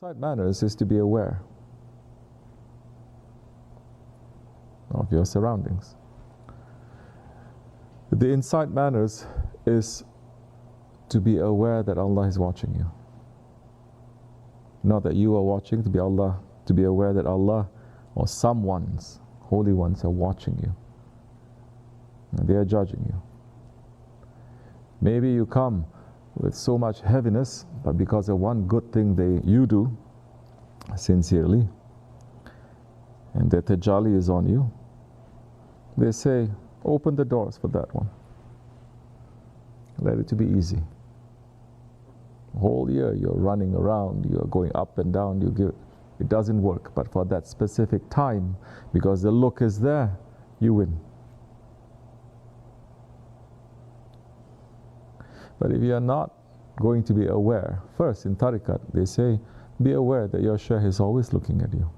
Inside manners is to be aware of your surroundings. The inside manners is to be aware that Allah is watching you. Not that you are watching, to be aware that Allah or someone's holy ones are watching you. And they are judging you. Maybe you come with so much heaviness, but because of one good thing you do sincerely, and the tajalli is on you, they say, open the doors for that one. Let it to be easy. Whole year you're running around, you're going up and down, it doesn't work. But for that specific time, because the look is there, you win. But if you are not going to be aware, first in tariqat they say, be aware that your shaykh is always looking at you.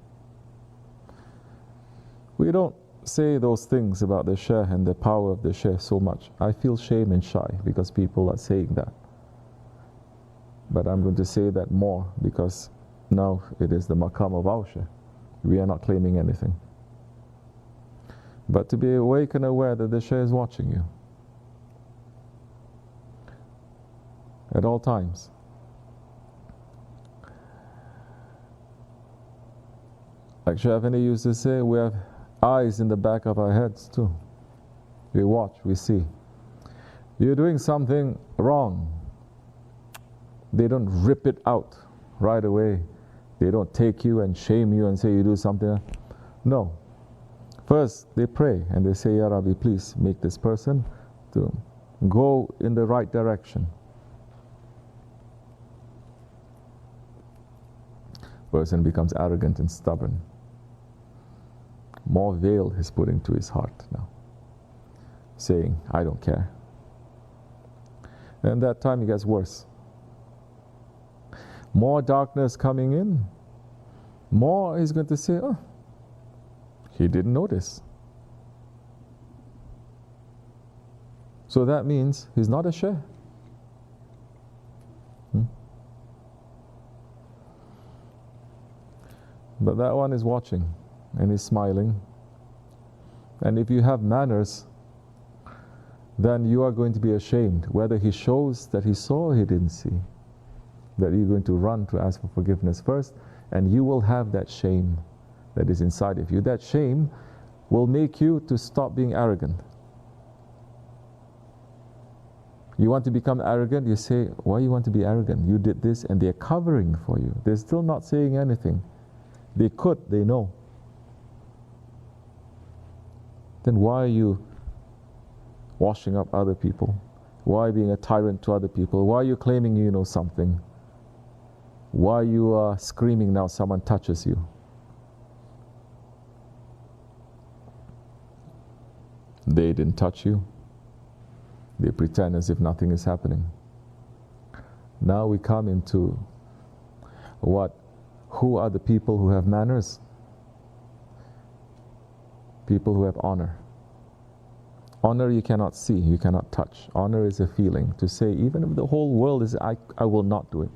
We don't say those things about the shaykh and the power of the shaykh so much. I feel shame and shy because people are saying that. But I'm going to say that more because now it is the maqam of our shaykh. We are not claiming anything. But to be awake and aware that the shaykh is watching you at all times. Like Shaykh Effendi used to say, we have eyes in the back of our heads too. We watch, we see. You're doing something wrong. They don't rip it out right away. They don't take you and shame you and say you do something. No. First, they pray and they say, Ya Rabbi, please make this person to go in the right direction. Person becomes arrogant and stubborn. More veil is put into his heart now, saying, I don't care. And that time it gets worse. More darkness coming in, more he's going to say, oh, he didn't notice. So that means he's not a shaykh. But that one is watching and he's smiling. And if you have manners, then you are going to be ashamed whether he shows that he saw or he didn't see. That you're going to run to ask for forgiveness first, and you will have that shame that is inside of you. That shame will make you to stop being arrogant. You want to become arrogant, you say, why you want to be arrogant? You did this and they're covering for you. They're still not saying anything. They could, they know. Then why are you washing up other people? Why being a tyrant to other people? Why are you claiming you know something? Why you are screaming now someone touches you? They didn't touch you. They pretend as if nothing is happening. Now we come into what? Who are the people who have manners? People who have honor. Honor you cannot see, you cannot touch. Honor is a feeling to say, even if the whole world is, I will not do it.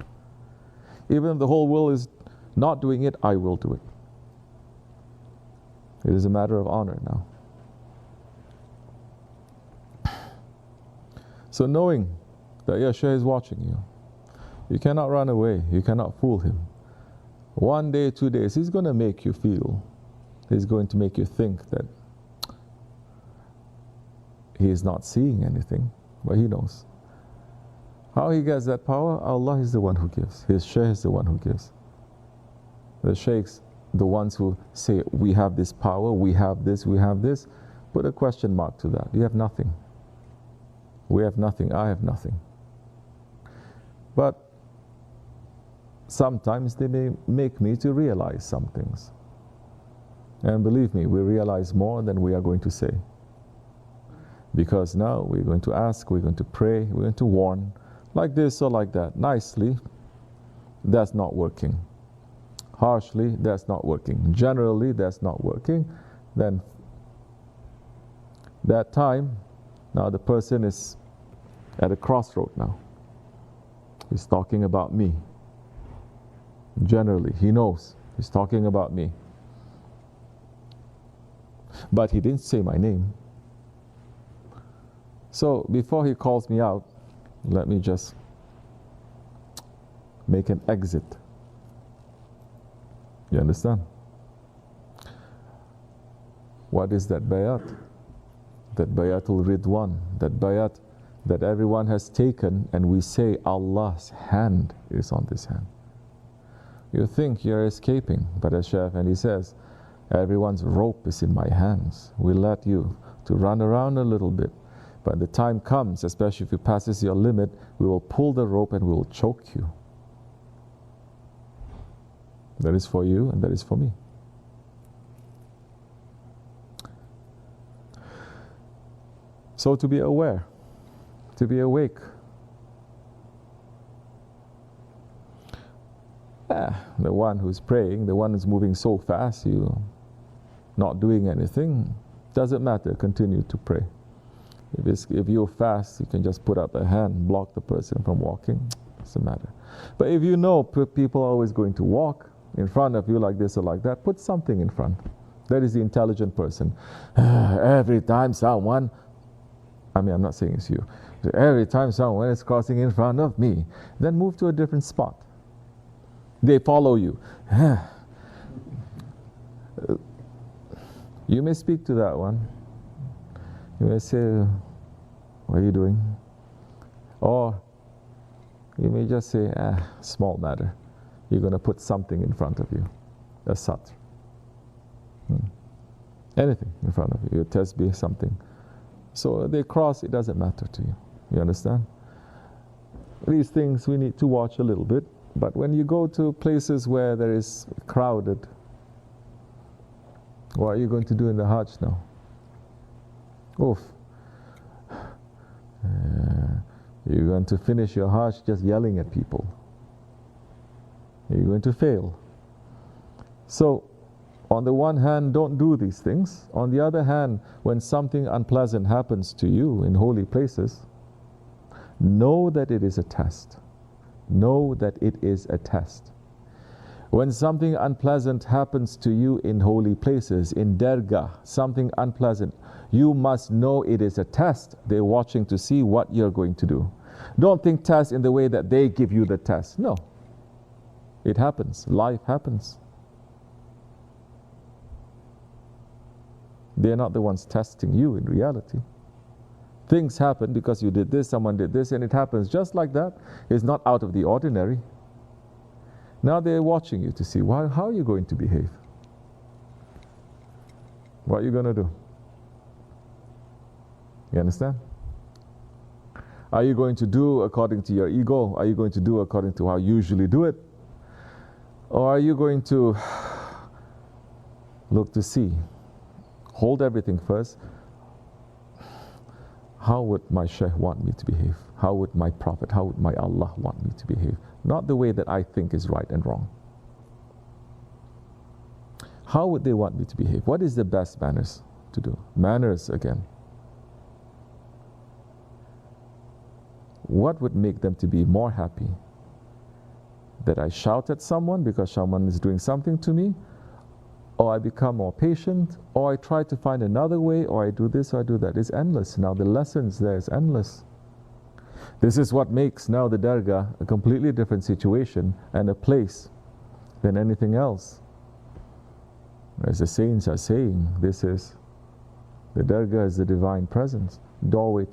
Even if the whole world is not doing it, I will do it. It is a matter of honor now. So knowing that your shaykh is watching you, you cannot run away, you cannot fool him. 1 day, 2 days, he's going to make you feel, he's going to make you think that he is not seeing anything, but he knows. How he gets that power? Allah is the one who gives. His shaykh is the one who gives. The shaykhs, the ones who say, we have this power, we have this, put a question mark to that. You have nothing. We have nothing, I have nothing. But sometimes they may make me to realize some things. And believe me, we realize more than we are going to say. Because now we're going to ask, we're going to pray, we're going to warn, like this or like that. Nicely, that's not working. Harshly, that's not working. Generally, that's not working. Then that time, now the person is at a crossroad now. He's talking about me. Generally, he knows. He's talking about me. But he didn't say my name. So before he calls me out, let me just make an exit. You understand? What is that bayat? That bayatul ridwan, that bayat that everyone has taken, and we say Allah's hand is on this hand. You think you're escaping, but as Shaykh Effendi says, everyone's rope is in my hands. We let you to run around a little bit, but the time comes, especially if it passes your limit, we will pull the rope and we will choke you. That is for you and that is for me. So to be aware, to be awake. The one who's praying, the one who's moving so fast, you not doing anything, doesn't matter, continue to pray. If you're fast, you can just put up a hand, block the person from walking, doesn't matter. But if you know people are always going to walk in front of you like this or like that, put something in front. That is the intelligent person. Every time someone, I'm not saying it's you, every time someone is crossing in front of me, then move to a different spot. They follow you. You may speak to that one. You may say, what are you doing? Or you may just say, small matter. You're going to put something in front of you. A satr. Anything in front of you. A tasbih, something. So they cross, it doesn't matter to you. You understand? These things we need to watch a little bit. But when you go to places where there is crowded, what are you going to do in the Hajj now? Oof. You're going to finish your Hajj just yelling at people. You're going to fail. So, on the one hand, don't do these things. On the other hand, when something unpleasant happens to you in holy places, know that it is a test. Know that it is a test. When something unpleasant happens to you in holy places, in Dergah, something unpleasant, you must know it is a test. They're watching to see what you're going to do. Don't think test in the way that they give you the test. No. It happens. Life happens. They're not the ones testing you in reality. Things happen because you did this, someone did this, and it happens just like that. It's not out of the ordinary. Now they're watching you to see how are you going to behave? What are you going to do? You understand? Are you going to do according to your ego? Are you going to do according to how you usually do it? Or are you going to look to see? Hold everything first. How would my Shaykh want me to behave? How would my Prophet, how would my Allah want me to behave? Not the way that I think is right and wrong. How would they want me to behave? What is the best manners to do? Manners again. What would make them to be more happy? That I shout at someone because someone is doing something to me? Or I become more patient, or I try to find another way, or I do this, or I do that. It's endless. Now the lessons there is endless. This is what makes now the Dergah a completely different situation and a place than anything else. As the saints are saying, this is, the Dergah is the divine presence, doorway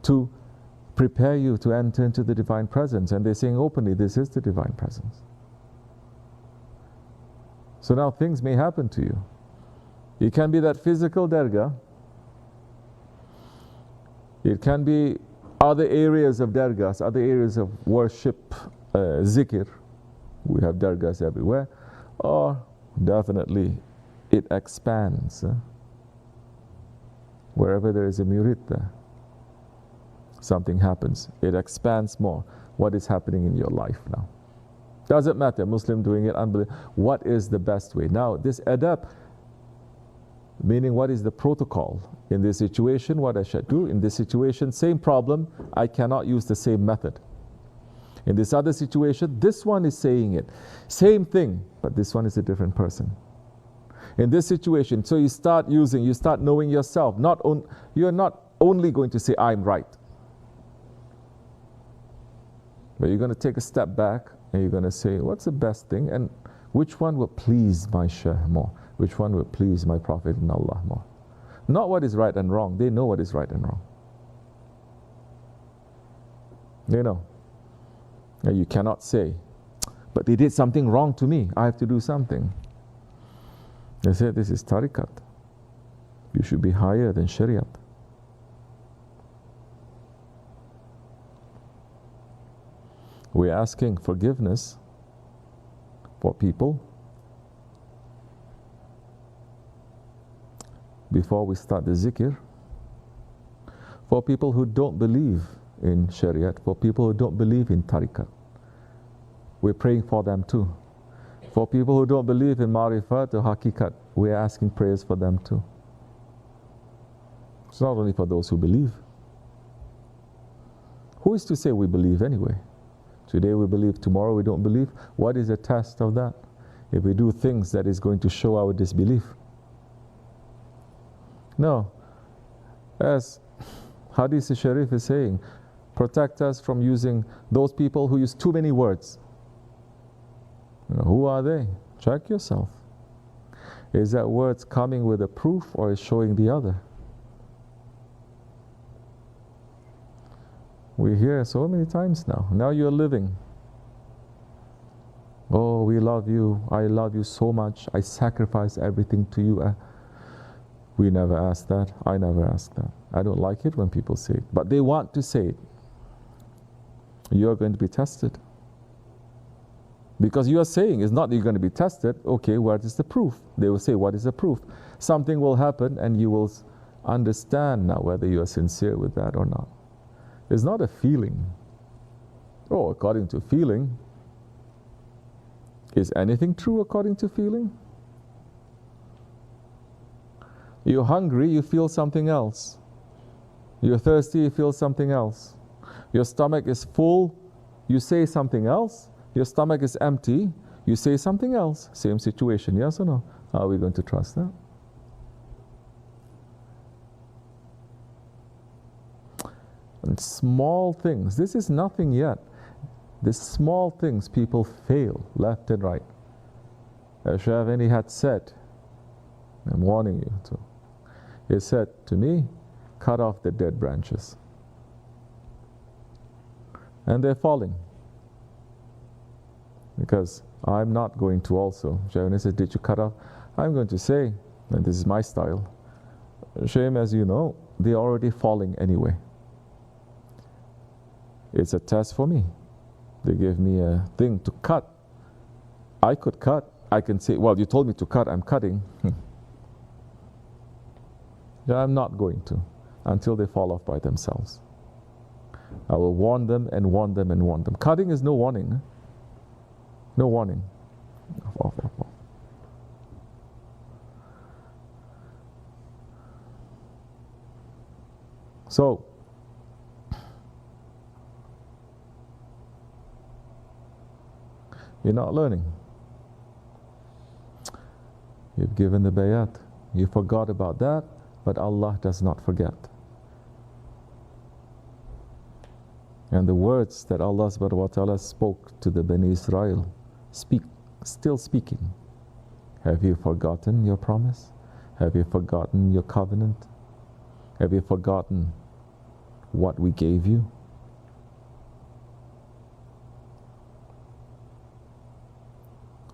to prepare you to enter into the divine presence. And they're saying openly, this is the divine presence. So now things may happen to you. It can be that physical Dergah. It can be other areas of Dergahs, other areas of worship, zikr. We have Dergahs everywhere. Or definitely it expands. Wherever there is a murid there, something happens. It expands more. What is happening in your life now? Doesn't matter, Muslim doing it, unbelievable. What is the best way? Now, this adab, meaning what is the protocol? In this situation, what I should do? In this situation, same problem, I cannot use the same method. In this other situation, this one is saying it. Same thing, but this one is a different person. In this situation, so you start knowing yourself. You're not only going to say, I'm right. But you're going to take a step back and you're going to say, what's the best thing? And which one will please my Shaykh more? Which one will please my Prophet and Allah more? Not what is right and wrong. They know what is right and wrong. They know. And you cannot say, but they did something wrong to me. I have to do something. They say, this is tariqat. You should be higher than shariat. We're asking forgiveness for people before we start the zikr, for people who don't believe in shariat, for people who don't believe in tariqat. We're praying for them too. For people who don't believe in marifat or hakikat, we're asking prayers for them too. It's not only for those who believe. Who is to say we believe anyway? Today we believe, tomorrow we don't believe. What is the test of that? If we do things that is going to show our disbelief. No. As Hadith Sharif is saying, protect us from using those people who use too many words. Who are they? Check yourself. Is that words coming with a proof or is showing the other? We hear so many times now. Now you're living. Oh, we love you. I love you so much. I sacrifice everything to you. We never ask that. I never ask that. I don't like it when people say it. But they want to say it. You're going to be tested. Because you are saying, it's not that you're going to be tested. Okay, what is the proof? They will say, what is the proof? Something will happen and you will understand now whether you are sincere with that or not. It's not a feeling. Oh, according to feeling. Is anything true according to feeling? You're hungry, you feel something else. You're thirsty, you feel something else. Your stomach is full, you say something else. Your stomach is empty, you say something else. Same situation, yes or no? How are we going to trust that? And small things, this is nothing yet. The small things people fail left and right. As Shaykh Efendi had said, I'm warning you too. He said to me, cut off the dead branches. And they're falling. Because I'm not going to also. Shaykh Efendi said, did you cut off? I'm going to say, and this is my style, Shaykh, as you know, they're already falling anyway. It's a test for me. They gave me a thing to cut. I could cut. I can say, well, you told me to cut, I'm cutting. I'm not going to until they fall off by themselves. I will warn them and warn them and warn them. Cutting is no warning. No warning. Off. So, you're not learning. You've given the bayat. You forgot about that, but Allah does not forget. And the words that Allah subhanahu wa ta'ala spoke to the Bani Israel, still speaking. Have you forgotten your promise? Have you forgotten your covenant? Have you forgotten what we gave you?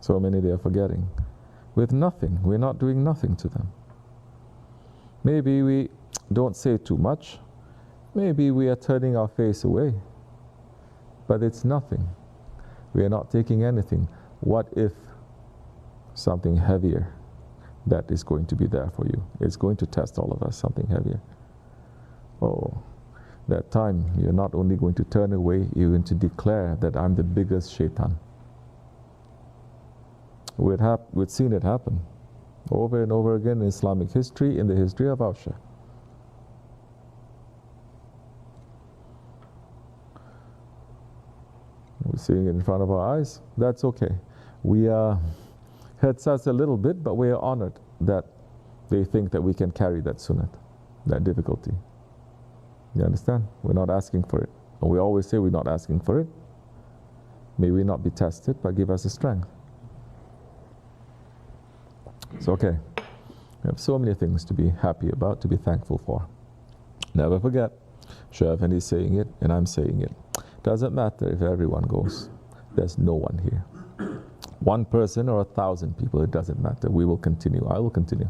So many they are forgetting. With nothing, we're not doing nothing to them. Maybe we don't say too much. Maybe we are turning our face away. But it's nothing. We are not taking anything. What if something heavier that is going to be there for you? It's going to test all of us, something heavier. Oh, that time you're not only going to turn away, you're going to declare that I'm the biggest shaitan. We've seen it happen over and over again in Islamic history, in the history of our Shaykh. seeing it in front of our eyes, that's okay. We hurts us a little bit, but we are honored that they think that we can carry that sunnah, that difficulty. You understand? We're not asking for it. And we always say we're not asking for it. May we not be tested, but give us the strength. It's okay. We have so many things to be happy about, to be thankful for. Never forget, Shaykh Effendi is saying it, and I'm saying it. Doesn't matter if everyone goes. There's no one here. One person or 1,000 people, it doesn't matter. We will continue. I will continue.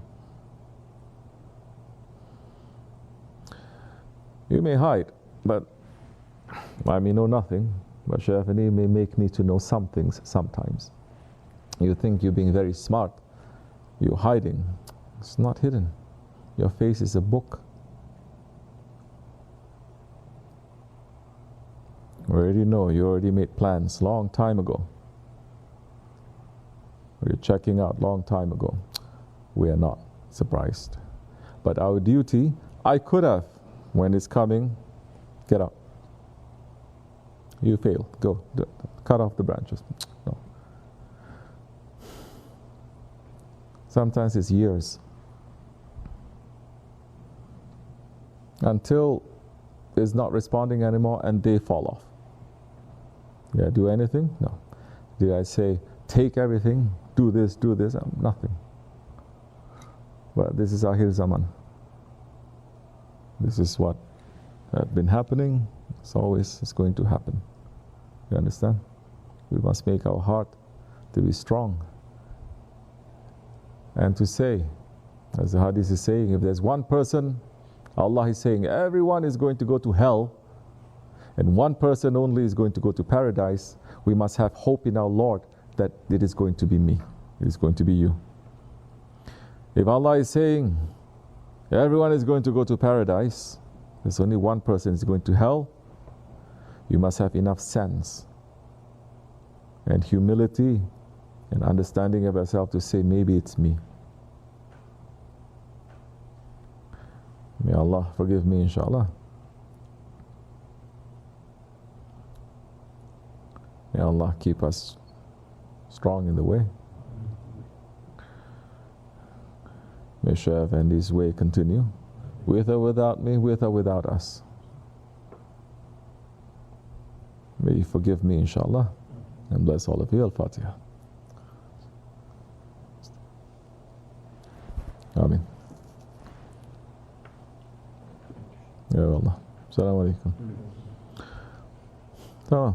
You may hide, but I may know nothing. But Shaykh Effendi may make me to know some things sometimes. You think you're being very smart. You're hiding. It's not hidden. Your face is a book. You already know. You already made plans long time ago. You're checking out long time ago. We are not surprised. But our duty, I could have, when it's coming, get up. You fail. Go. Cut off the branches. No. Sometimes it's years. Until it's not responding anymore and they fall off. Did I do anything? No. Did I say, take everything, do this, nothing. But this is Akhir Zaman. This is what had been happening. It's going to happen. You understand? We must make our heart to be strong. And to say, as the hadith is saying, if there's one person, Allah is saying, everyone is going to go to hell, and one person only is going to go to paradise, we must have hope in our Lord that it is going to be me. It is going to be you. If Allah is saying, everyone is going to go to paradise, there's only one person is going to hell, you must have enough sense and humility and understanding of yourself to say, maybe it's me. May Allah forgive me, inshallah. May Allah keep us strong in the way. May Shaykh Effendi's way continue, with or without me, with or without us. May He forgive me, inshallah, and bless all of you. Al-Fatiha. Ameen. Ya Allah. Assalamu alaikum. Tamam.